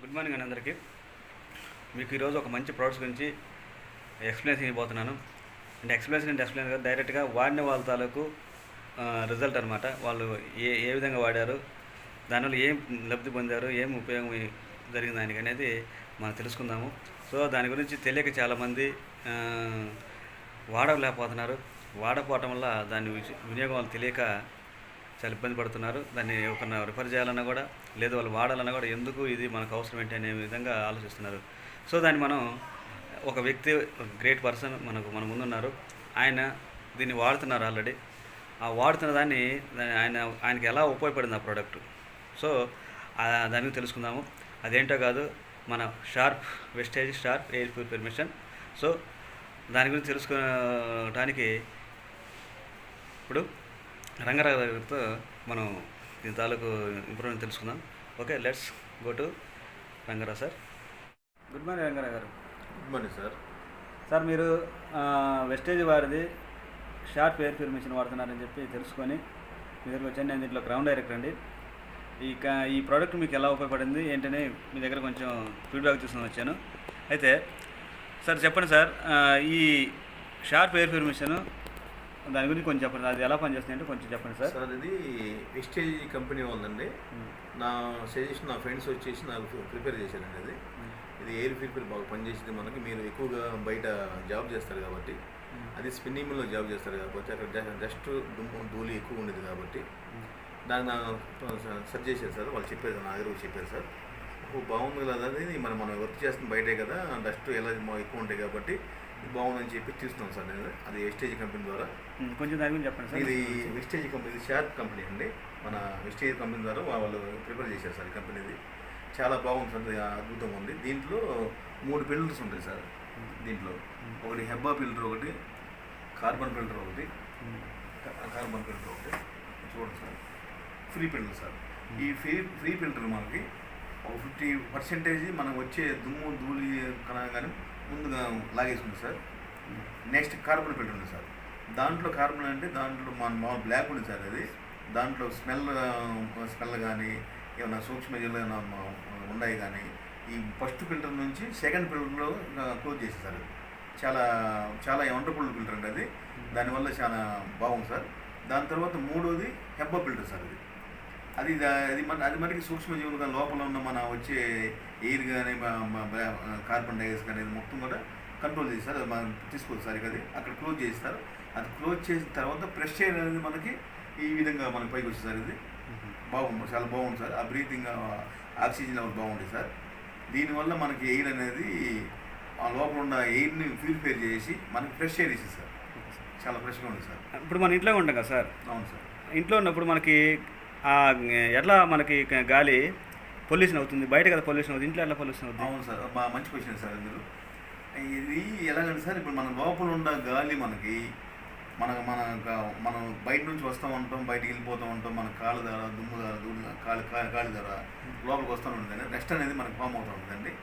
Good morning అండి అందరికీ. మీకు ఈరోజు ఒక మంచి ప్రోడక్ట్స్ గురించి ఎక్స్ప్లెయిన్ చేయబోతున్నాను. అంటే ఎక్స్ప్లెయిన్ కాదు, డైరెక్ట్గా వాడిన వాళ్ళ తాలూకు రిజల్ట్ అనమాట. వాళ్ళు ఏ ఏ విధంగా వాడారు, దానివల్ల ఏం లబ్ధి పొందారు, ఏం ఉపయోగం జరిగింది దానికి అనేది మనం తెలుసుకుందాము. సో దాని గురించి తెలియక చాలామంది వాడలేకపోతున్నారు. వాడకపోవటం వల్ల దాని వినియోగం వాళ్ళు తెలియక చాలా ఇబ్బంది పడుతున్నారు. దాన్ని ఒకరిని రిఫర్ చేయాలన్నా కూడా, లేదు వాళ్ళు వాడాలన్నా కూడా ఎందుకు ఇది మనకు అవసరం ఏంటి అనే విధంగా ఆలోచిస్తున్నారు. సో దాన్ని మనం ఒక వ్యక్తి, ఒక గ్రేట్ పర్సన్ మన ముందున్నారు. ఆయన దీన్ని వాడుతున్నారు ఆల్రెడీ. ఆ వాడుతున్న దాన్ని ఆయనకి ఎలా ఉపయోగపడింది ఆ ప్రోడక్ట్. సో దాన్ని తెలుసుకుందాము. అదేంటో కాదు, మన వెస్టేజ్ Sharp air purifier machine. So దాని గురించి తెలుసుకోవడానికి ఇప్పుడు రంగారావు గారితో మనం దీని తాలూకు ఇంప్రూవ్మెంట్ తెలుసుకుందాం. Okay, let's go to Ranga Rao sir. Good morning Ranga Rao గారు. Good morning sir. సార్, మీరు వెస్టేజ్ వారిది షార్ప్ ఎయిర్ ప్యూరిఫైయర్ మిషన్ వాడుతున్నారని చెప్పి తెలుసుకొని మీ దగ్గరకు వచ్చాను. నేను దీంట్లో గ్రౌండ్ డైరెక్టర్ అండి. ఈ ప్రోడక్ట్ మీకు ఎలా ఉపయోగపడింది ఏంటని మీ దగ్గర కొంచెం ఫీడ్బ్యాక్ చూసుకొని వచ్చాను. అయితే సార్ చెప్పండి సార్, ఈ షార్ప్ ఎయిర్ ప్యూరిఫైయర్ మిషన్ దాని గురించి కొంచెం చెప్పండి. అది ఎలా పనిచేస్తుంది అంటే కొంచెం చెప్పండి సార్. సార్, ఇది వెస్టేజ్ కంపెనీ ఉందండి. నా సజెషన్ నా ఫ్రెండ్స్ వచ్చేసి నాకు ప్రిపేర్ చేశారండి. ఇది ఎయిర్ ప్యూరిఫైయర్ బాగా పనిచేసింది. మనకి మీరు ఎక్కువగా బయట జాబ్ చేస్తారు కాబట్టి, అది స్పిన్నింగ్ మిల్లో జాబ్ చేస్తారు కాబట్టి అక్కడ డస్ట్ ధూళి ఎక్కువ ఉండేది కాబట్టి దాన్ని సెర్చ్ చేశారు సార్. వాళ్ళు చెప్పారు, నా దగ్గర చెప్పారు సార్, బాగుంది కదా, అది మనం వర్క్ చేస్తుంది బయటే కదా, డస్ట్ ఎలా ఎక్కువ ఉంటాయి కాబట్టి బాగుందని చెప్పి తీసుకున్నాం సార్. నేను అది వెస్టేజ్ కంపెనీ ద్వారా. కొంచెం దాని గురించి చెప్పండి సార్. ఇది వెస్టేజ్ కంపెనీ, ఇది షార్ప్ కంపెనీ అండి. మన వెస్టేజ్ కంపెనీ ద్వారా వాళ్ళు ప్రిపేర్ చేశారు సార్. ఈ కంపెనీది చాలా బాగుంది సార్, అద్భుతంగా ఉంది. దీంట్లో 3 ఫిల్టర్స్ ఉంటాయి సార్. దీంట్లో ఒకటి హెబ్బా ఫిల్టర్, ఒకటి కార్బన్ ఫిల్టర్, ఒకటి చూడండి సార్, ఫ్రీ ఫిల్టర్ సార్. ఈ ఫ్రీ ఫిల్టర్ మనకి ఒక 50% మనకు వచ్చే దుమ్ము ధూళి కానీ ముందుగా లాగేసుకుంది సార్. నెక్స్ట్ కార్బన్ ఫిల్టర్ ఉంది సార్. దాంట్లో కార్బన్ అంటే దాంట్లో మన బ్లాక్ ఉంది సార్. అది దాంట్లో స్మెల్ కానీ ఏమైనా సూక్ష్మజీవులు ఏమైనా ఉన్నాయి కానీ ఈ ఫస్ట్ ఫిల్టర్ నుంచి సెకండ్ ఫిల్టర్లో క్లోజ్ చేసేసారు. చాలా చాలా వండర్ఫుల్ ఫిల్టర్ అండి అది. దానివల్ల చాలా బాగుంది సార్. దాని తర్వాత 3వది హెబ్బా ఫిల్టర్ సార్. అది మనకి సూక్ష్మజీవులు కానీ లోపల ఉన్న మన వచ్చే ఎయిర్ కానీ కార్బన్ డైఆక్సైడ్ కానీ మొత్తం కూడా కంట్రోల్ చేస్తారు. అది మనం తీసుకోవచ్చు సార్. అది అక్కడ క్లోజ్ చేస్తారు. అది క్లోజ్ చేసిన తర్వాత ఫ్రెష్ ఎయిర్ అనేది మనకి ఈ విధంగా మనకి పైకి వచ్చేది సార్. ఇది బాగుంది, చాలా బాగుంది సార్. ఆ బ్రీతింగ్ ఆక్సిజన్ లెవెల్ బాగుంటుంది సార్. దీనివల్ల మనకి ఎయిర్ అనేది ఆ లోపల ఉన్న ఎయిర్ని ప్యూరిఫై చేసి మనకి ఫ్రెష్ ఎయిర్ ఇస్తుంది సార్. చాలా ఫ్రెష్గా ఉంది సార్. ఇప్పుడు మన ఇంట్లో ఉంటాం కదా సార్. అవును సార్. ఇంట్లో ఉన్నప్పుడు మనకి ఎట్లా మనకి గాలి పొల్యూషన్ అవుతుంది, బయట కదా పొల్యూషన్ అవుతుంది, ఇంట్లో ఎట్లా పొల్యూషన్ అవుతుంది? అవును సార్, మంచి క్వశ్చన్ సార్. మీరు ఇది ఎలాగంటే సార్, ఇప్పుడు మన లోపల ఉన్న గాలి మనకి మనం బయట నుంచి వస్తూ ఉంటాం, బయటికి వెళ్ళిపోతూ ఉంటాం, మన కాళ్ళ ద్వారా దుమ్ము ద్వారా గాలి ద్వారా లోపలికి వస్తూ ఉంటుంది. రెస్ట్ అనేది మనకు ఫామ్ అవుతూ ఉంటుందండి.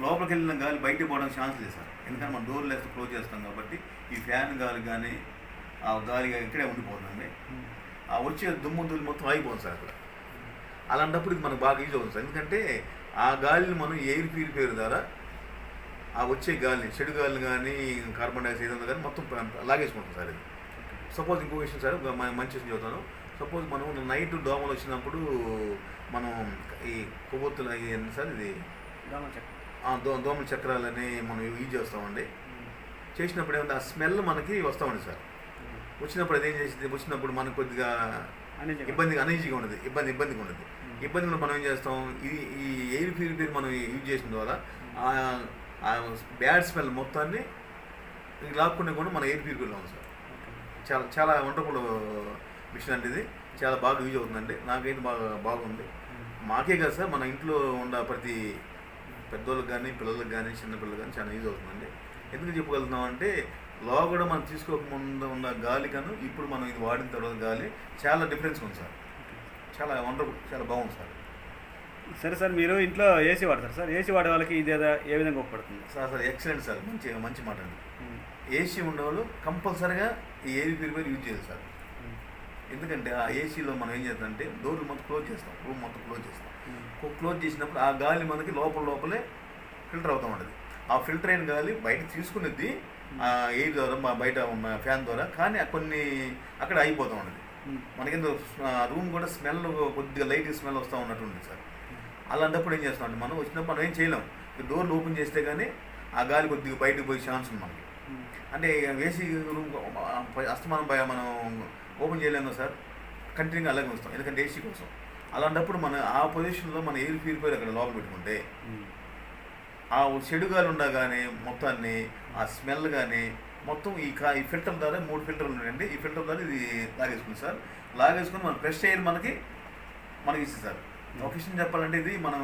లోపలికి వెళ్ళిన గాలి బయటకు పోవడానికి ఛాన్స్ లేదు సార్. ఎందుకంటే మనం డోర్లు వేస్తే క్లోజ్ చేస్తాం కాబట్టి ఈ ఫ్యాన్ గాలి కానీ ఆ గాలి ఇక్కడే ఉండిపోతుందండి. ఆ వచ్చే దుమ్ము ధూళి మొత్తం ఆగిపోతుంది సార్ అక్కడ. అలాంటప్పుడు ఇది మనకు బాగా యూజ్ అవుతుంది సార్. ఎందుకంటే ఆ గాలిని మనం ఎయిర్ ప్యూరిఫైయర్ ద్వారా ఆ వచ్చే గాలిని, చెడు గాలిని కానీ కార్బన్ డైఆక్సైడ్ ఏదైనా కానీ మొత్తం లాగేసుకుంటుంది సార్. ఇది సపోజ్ ఇంకో విషయం సార్, మంచి విషయం చెబుతాను. సపోజ్ మనం నైట్ దోమలు వచ్చినప్పుడు మనం ఈ కొవ్వొత్తులు అయ్యింది సార్. ఇది దోమల చక్రాలని మనం యూజ్ చేస్తామండి. చేసినప్పుడు ఏమంటే ఆ స్మెల్ మనకి వస్తామండి సార్. వచ్చినప్పుడు అదేం చేసింది, వచ్చినప్పుడు మనకు కొద్దిగా అనీజీగా ఉండదు, ఇబ్బందిగా ఉండదు. ఇబ్బంది మనం ఏం చేస్తాం, ఈ ఎయిర్ ప్యూరిఫైయర్ మనం యూజ్ చేసిన ద్వారా ఆ బ్యాడ్ స్మెల్ మొత్తాన్ని లాక్కుండా కూడా మన ఎయిర్ ప్యూరిఫైర్లో ఉంది సార్. చాలా చాలా వండర్ఫుల్ మిషన్ అంటే ఇది. చాలా బాగా యూజ్ అవుతుందండి. నాకైతే బాగుంది. మాకే కదా సార్, మన ఇంట్లో ఉన్న ప్రతి పెద్దోళ్ళకి కానీ పిల్లలకు కానీ చిన్నపిల్లలకు కానీ చాలా యూజ్ అవుతుందండి. ఎందుకు చెప్పగలుగుతున్నాం అంటే లోగడ మనం తీసుకోకముందు ఉన్న గాలి కన్నా ఇప్పుడు మనం ఇది వాడిన తర్వాత గాలి చాలా డిఫరెన్స్ ఉంది సార్. చాలా వండర్ఫుల్, చాలా బాగుంది సార్. సరే సార్, మీరు ఇంట్లో ఏసీ వాడతారు సార్. ఏసీ వాడే వాళ్ళకి ఇది ఏ విధంగా ఉపయోగపడుతుంది సార్? ఎక్సలెంట్ సార్, మంచి మాట అండి. ఏసీ ఉండేవాళ్ళు కంపల్సరీగా ఈ ఎయిర్ ప్యూరిఫైయర్ యూజ్ చేయాలి సార్. ఎందుకంటే ఆ ఏసీలో మనం ఏం చేస్తామంటే డోర్లు మొత్తం క్లోజ్ చేస్తాం, రూమ్ మొత్తం క్లోజ్ చేస్తాం. క్లోజ్ చేసినప్పుడు ఆ గాలి మనకి లోపలే ఫిల్టర్ అవుతూ ఉంటుంది. ఆ ఫిల్టర్ అయిన గాలి బయట తీసుకునేది ఎయిర్ ద్వారా బయట ఫ్యాన్ ద్వారా, కానీ కొన్ని అక్కడ అయిపోతూ ఉంటుంది. మనకి రూమ్ కూడా స్మెల్ కొద్దిగా లైట్ స్మెల్ వస్తూ ఉన్నట్టు ఉంది సార్. అలాంటప్పుడు ఏం చేస్తామంటే మనం వచ్చినప్పుడు మనం ఏం చేయలేం, డోర్లు ఓపెన్ చేస్తే కానీ ఆ గాలి కొద్దిగా బయటకు పోయే ఛాన్స్ ఉంది మనకి. అంటే ఏసీ రూమ్ అస్తమానం మనం ఓపెన్ చేయలేము సార్, కంటిన్యూగా అలాగే వస్తాం, ఎందుకంటే ఏసీ కోసం. అలాంటప్పుడు మన ఆ పొజిషన్లో మన ఎయిర్ ప్యూరిఫైర్ అక్కడ లోపల పెట్టుకుంటే ఆ చెడు గాలి ఉండగానే మొత్తాన్ని ఆ స్మెల్ కానీ మొత్తం ఈ ఫిల్టర్ ద్వారా 3 ఫిల్టర్లు ఉన్నాయండి. ఈ ఫిల్టర్ ద్వారా ఇది లాగేసుకుంది సార్. లాగేసుకుని మన ఫ్రెష్ ఎయిర్ మనకి ఇస్తుంది సార్. ఒక విషయం చెప్పాలంటే ఇది మనం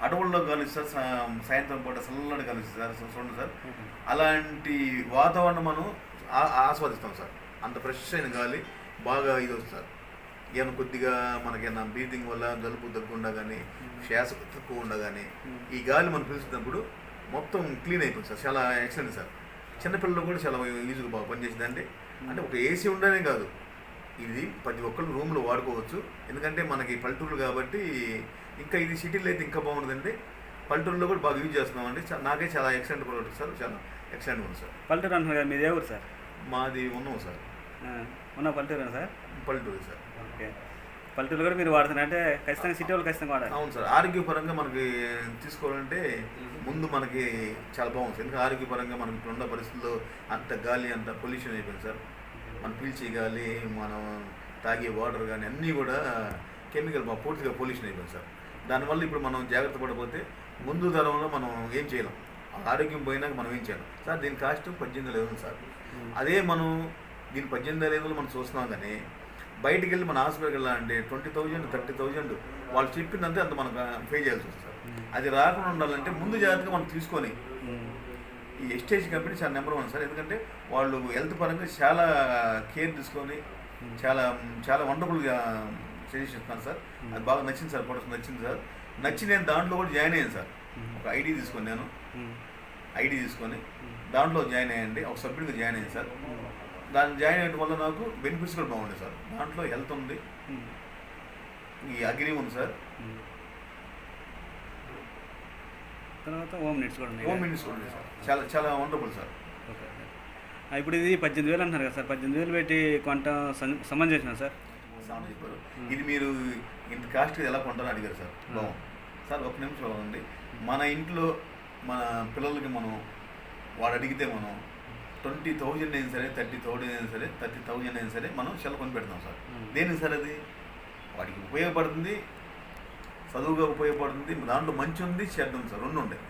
అడవుల్లో కలుస్తారు, సాయంత్రం పూట చల్లటి కలుస్తారు సార్, చూడండి సార్. అలాంటి వాతావరణం మనం ఆస్వాదిస్తాం సార్. అంత ఫ్రెష్ అయిన గాలి బాగా ఇది వస్తుంది సార్. ఏమైనా కొద్దిగా మనకైనా బ్రీతింగ్ వల్ల జలుబు దగ్గు కానీ శ్వాస తక్కువ ఉండగానే ఈ గాలి మనం పీల్చినప్పుడు మొత్తం క్లీన్ అయిపోతుంది సార్. చాలా ఎక్సలెంట్ సార్. చిన్నపిల్లలు కూడా చాలా ఈజీగా బాగా పనిచేసిందండి. అంటే ఒక ఏసీ ఉండనే కాదు, ఇది ప్రతి ఒక్కళ్ళు రూమ్లో వాడుకోవచ్చు. ఎందుకంటే మనకి పల్లెటూరు కాబట్టి, ఇంకా ఇది సిటీలో అయితే ఇంకా బాగుంటుందండి. పల్లెటూరులో కూడా బాగా యూజ్ చేస్తున్నామండి. నాకే చాలా ఎక్సలెంట్ ప్రోడక్ట్ సార్, చాలా ఎక్సలెంట్ ఉంది సార్. పల్లెటూరు అంటున్నారు కదా, మీది ఏ ఊరు సార్? మాది ఉన్నాం సార్, ఉన్న పల్లెటూరు సార్. పల్లెటూరు సార్. ఓకే, పల్లెటూరు కూడా మీరు వాడుతున్నారు అంటే ఖచ్చితంగా సిటీ వాళ్ళు ఖచ్చితంగా వాడాలి. అవును సార్. ఆరోగ్యపరంగా మనకి తీసుకోవాలంటే ముందు మనకి చాలా బాగుంది సార్. ఎందుకంటే ఆరోగ్యపరంగా మనకి ఇప్పుడున్న పరిస్థితుల్లో అంత గాలి అంత పొల్యూషన్ అయిపోయింది సార్. మనం పీల్చే గాలి, మనం తాగే వాటర్ కానీ అన్నీ కూడా కెమికల్ పూర్తిగా పొల్యూషన్ అయిపోయింది సార్. దానివల్ల ఇప్పుడు మనం జాగ్రత్త పడిపోతే ముందు తరంలో మనం ఏం చేయలేం. ఆరోగ్యం పోయినాక మనం ఏం చేయలేం సార్. దీని కాస్ట్ 18,500 సార్. అదే మనం దీని 18,500 మనం చూస్తున్నాం, కానీ బయటికి వెళ్ళి మన హాస్పిటల్కి వెళ్ళాలంటే 20,000 30,000 వాళ్ళు చెప్పిందంటే అంత మనం పే చేయాల్సి వస్తుంది సార్. అది రాకుండా ఉండాలంటే ముందు జాగ్రత్తగా మనం తీసుకొని, ఈ ఎస్టేజ్ కంపెనీ చాలా నెంబర్ 1 సార్. ఎందుకంటే వాళ్ళు హెల్త్ పరంగా చాలా కేర్ తీసుకొని చాలా చాలా వండర్ఫుల్గా సజెషన్ ఇస్తాను సార్. అది బాగా నచ్చింది సార్, ప్రొడక్ట్ నచ్చింది సార్. నచ్చి నేను దాంట్లో కూడా జాయిన్ అయ్యాను సార్. ఒక ఐడి తీసుకొని దాంట్లో జాయిన్ అయ్యండి, ఒక సభ్యుడిగా జాయిన్ అయ్యాను సార్. దాన్ని జాయిన్ అయ్యడం వల్ల నాకు బెనిఫిట్స్ కూడా బాగుంది సార్. దాంట్లో హెల్త్ ఉంది, ఈ అగ్రి ఉంది సార్, తర్వాత హోమ్ నీడ్స్ కూడా ఉంది సార్. చాలా చాలా వండర్ఫుల్ సార్. ఓకే, ఇప్పుడు ఇది 18,000 అంటున్నారు కదా సార్. 18,000 పెట్టి కొంట సమంజసం సార్? చెప్పారు. ఇది మీరు ఇంత కాస్ట్ ఎలా కొంటారని అడిగారు సార్. బాగుంది సార్. ఒక నిమిషం అండి. మన ఇంట్లో మన పిల్లలకి మనం వాడు అడిగితే మనం 20,000 అయినా సరే, 30,000 అయినా సరే, 30,000 అయినా సరే మనం సెల్ కొని పెడతాం సార్. దేనికి సార్? అది వాడికి ఉపయోగపడుతుంది, చదువుగా ఉపయోగపడుతుంది, దాంట్లో మంచి ఉంది, చెడ్డ ఉంది సార్, 2 ఉంటాయి.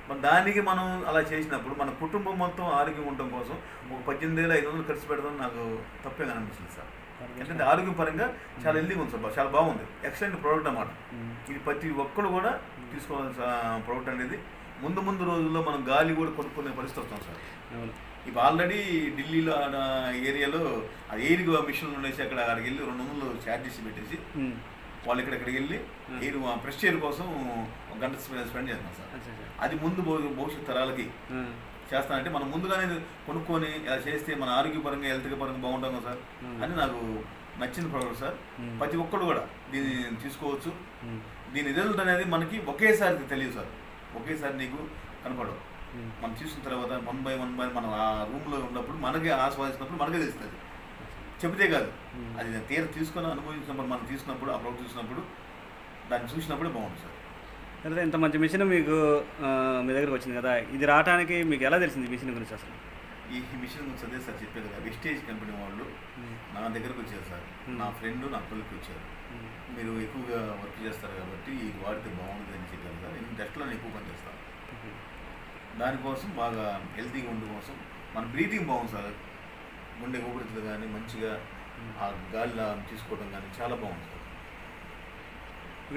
మరి దానికి మనం అలా చేసినప్పుడు మన కుటుంబం మొత్తం ఆరోగ్యం ఉండటం కోసం ఒక 18,500 ఖర్చు పెడతాం నాకు తప్పేగా అనిపిస్తుంది సార్. ఎందుకంటే ఆరోగ్యపరంగా చాలా హెల్దీగా ఉంది సార్, చాలా బాగుంది, ఎక్సలెంట్ ప్రోడక్ట్ అన్నమాట. ఇది ప్రతి ఒక్కరు కూడా తీసుకోవాల్సిన ప్రోడక్ట్ అనేది. ముందు రోజుల్లో మనం గాలి కూడా కొనుక్కునే పరిస్థితి వస్తాం సార్. ఇప్పుడు ఆల్రెడీ ఢిల్లీలో ఏరియాలో ఆ ఎయిర్ మిషన్లు ఉండేసి అక్కడికి వెళ్ళి 200 ఛార్జెస్ పెట్టేసి వాళ్ళు ఇక్కడికి వెళ్ళి ఎయిర్ ఫ్రెష్ ఎయిర్ కోసం 1 గంట స్పెండ్ చేస్తాం సార్. అది ముందు భవిష్యత్ తరాలకి చేస్తానంటే మనం ముందుగానే కొనుక్కొని ఇలా చేస్తే మన ఆరోగ్యపరంగా హెల్త్ పరంగా బాగుంటాం కదా సార్ అని నాకు నచ్చిన ప్రోడక్ట్ సార్. ప్రతి ఒక్కరు కూడా దీన్ని తీసుకోవచ్చు. దీని రిజల్ట్ అనేది మనకి ఒకేసారి తెలియదు సార్, ఒకేసారి నీకు కనపడవు. మనం తీసుకున్న తర్వాత 1 by 1 మనం ఆ రూమ్లో ఉన్నప్పుడు మనకి ఆస్వాదిస్తున్నప్పుడు మనకే తెలుస్తుంది. చెబితే కాదు, అది తీర తీసుకొని అనుభవించినప్పుడు మనం తీసుకున్నప్పుడు, ఆ ప్రోడక్ట్ చూసినప్పుడు, దాన్ని చూసినప్పుడే బాగుంటుంది సార్. అయితే ఇంత మంచి మిషన్ మీకు మీ దగ్గరకు వచ్చింది కదా, ఇది రావడానికి మీకు ఎలా తెలిసింది ఈ మిషన్ గురించి? అసలు ఈ మిషన్ గురించి అదే సార్ చెప్పేది కదా, వెస్టేజ్ కంపెనీ వాళ్ళు నా దగ్గరకు వచ్చారు సార్. నా ఫ్రెండ్ నా పిల్లలకి వచ్చారు. మీరు ఎక్కువగా వర్క్ చేస్తారు కాబట్టి ఇది వాడితే బాగుంటుంది అని చెప్పారు సార్. నేను డస్ట్లో ఎక్కువ పని చేస్తాను, దానికోసం బాగా హెల్తీగా ఉండడం కోసం. మన బ్రీతింగ్ బాగుంది సార్, గుండె ఊపిరితిత్తులు కానీ మంచిగా ఆ గాలిలో తీసుకోవడం కానీ చాలా బాగుంది సార్.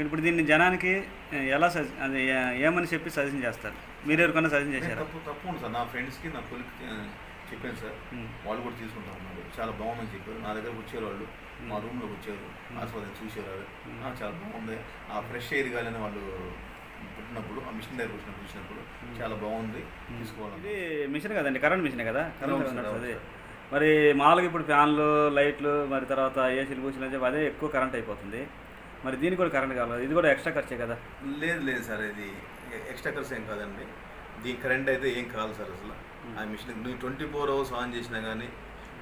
ఇప్పుడు దీన్ని జనానికి ఎలా అది ఏమని చెప్పి సజెషన్ చేస్తారు? మీరు ఎవరికన్నా సజెషన్ చేశారు? తప్పు ఉంది సార్. నా ఫ్రెండ్స్కి నా కొలిక్కి చెప్పాను సార్, వాళ్ళు కూడా తీసుకుంటా ఉన్నారు, చాలా బాగుందని చెప్పారు. నా దగ్గరకు వచ్చారు వాళ్ళు, మా రూమ్లోకి వచ్చారు, ఆస్వాదం చూసారు, చాలా బాగుంది. ఆ ఫ్రెష్ ఎయిర్ గాలని వాళ్ళు పుట్టినప్పుడు ఆ మిషన్ దగ్గర చూసినప్పుడు చాలా బాగుంది, తీసుకోవాలి. ఇది మిషన్ కదండి, కరెంట్ మిషనే కదా? కరెంట్ అదే మరి మామూలుగా ఇప్పుడు ఫ్యాన్లు లైట్లు మరి తర్వాత ఏసీలు కూర్చుని అని చెప్పి అదే ఎక్కువ కరెంట్ అయిపోతుంది. మరి దీనికి కూడా కరెంట్ కావాలి, ఇది కూడా ఎక్స్ట్రా ఖర్చే కదా? లేదు సార్, ఇది ఎక్స్ట్రా ఖర్చు ఏం కాదండి. దీని కరెంట్ అయితే ఏం కాదు సార్ అసలు. ఆ మిషన్ నువ్వు 24 అవర్స్ ఆన్ చేసినా కానీ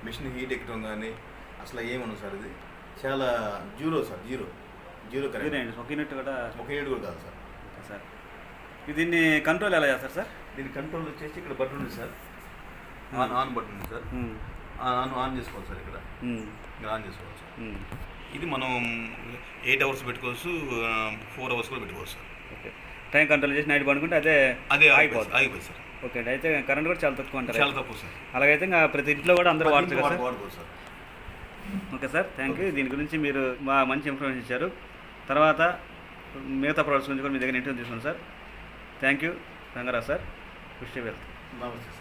మిషన్ హీట్ ఎక్కడం కానీ అసలు ఏమన్నా సార్. ఇది చాలా జీరో సార్, జీరో కరెంట్. ఒక యూనిట్ కూడా కాదు సార్. సార్ దీన్ని కంట్రోల్ ఎలా చేస్తారు సార్? దీని కంట్రోల్ వచ్చేసి ఇక్కడ బటన్ ఉంది సార్, ఆన్ బటన్ ఉంది సార్. ఆన్ చేసుకోవాలి సార్, ఇక్కడ ఆన్ చేసుకోవాలి సార్. ఇది మనం 8 అవర్స్ పెట్టుకోవచ్చు, 4 అవర్స్ కూడా పెట్టుకోవచ్చు సార్. ఓకే, టైం కంట్రోల్ చేసి నైట్ పడుకుంటే అదే ఆగిపోతుంది సార్. ఓకే అండి, అయితే కరెంట్ కూడా చాలా తక్కువ అంటారు? చాలా తక్కువ సార్. అలాగైతే ఇంకా ప్రతి ఇంట్లో కూడా అందరూ వాడుకోవచ్చు sir. Okay sir, thank you. దీని గురించి మీరు మంచి ఇన్ఫర్మేషన్ ఇచ్చారు. తర్వాత మిగతా ప్రోడక్ట్స్ గురించి కూడా మీ దగ్గర ఇంటర్వ్యూ తీసుకున్నాను sir. Thank you Rangarao sir. Wish you wealth. నమస్తే సార్.